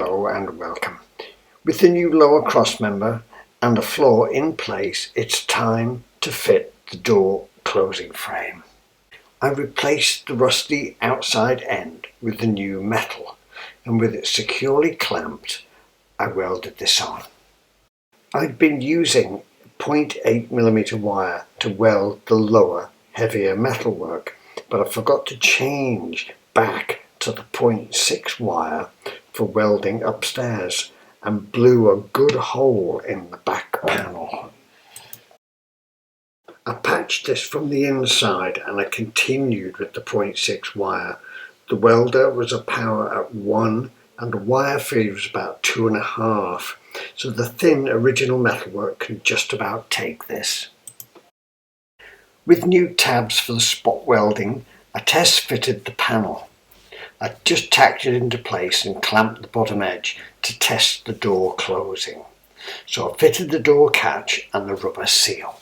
Hello and welcome. With the new lower cross member and the floor in place, it's time to fit the door closing frame. I replaced the rusty outside end with the new metal, and with it securely clamped, I welded this on. I'd been using 0.8mm wire to weld the lower, heavier metalwork, but I forgot to change back to the 0.6 wire for welding upstairs and blew a good hole in the back panel. I patched this from the inside and I continued with the 0.6 wire. The welder was a power at 1 and the wire feed was about 2.5, so the thin original metalwork can just about take this. With new tabs for the spot welding, I test fitted the panel. I just tacked it into place and clamped the bottom edge to test the door closing. So I fitted the door catch and the rubber seal.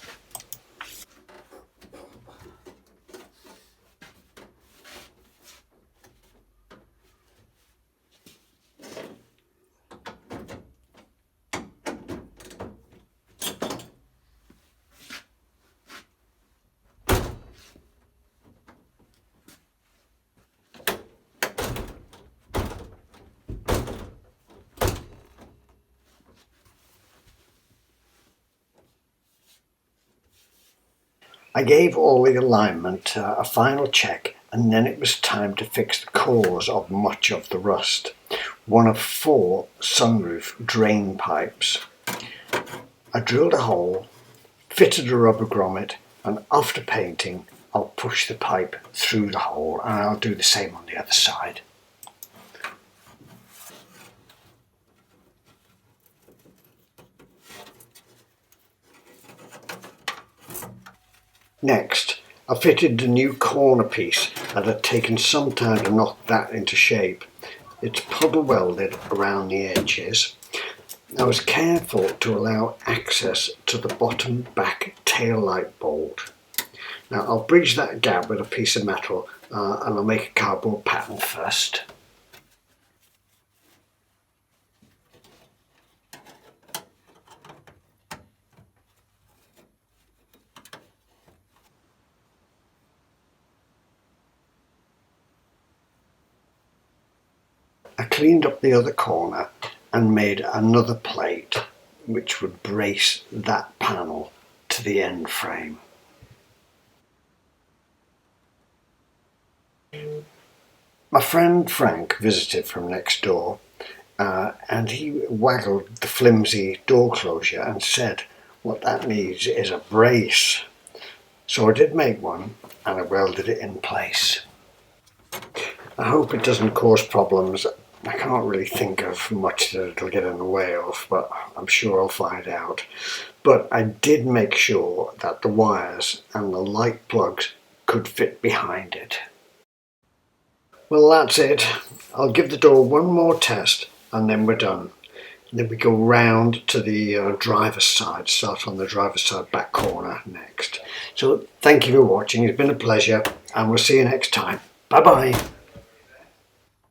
I gave all the alignment a final check, and then it was time to fix the cause of much of the rust. One of 4 sunroof drain pipes. I drilled a hole, fitted a rubber grommet, and after painting I'll push the pipe through the hole, and I'll do the same on the other side. Next, I fitted the new corner piece that had taken some time to knock that into shape. It's puddle welded around the edges. I was careful to allow access to the bottom back tail light bolt. Now I'll bridge that gap with a piece of metal and I'll make a cardboard pattern first. I cleaned up the other corner and made another plate which would brace that panel to the end frame. My friend Frank visited from next door and he waggled the flimsy door closure and said what that needs is a brace. So I did make one and I welded it in place. I hope it doesn't cause problems. I can't really think of much that it'll get in the way of, but I'm sure I'll find out. But I did make sure that the wires and the light plugs could fit behind it. Well, that's it. I'll give the door one more test and then we're done. And then we go round to the driver's side, start on the driver's side back corner next. So thank you for watching. It's been a pleasure and we'll see you next time. Bye bye.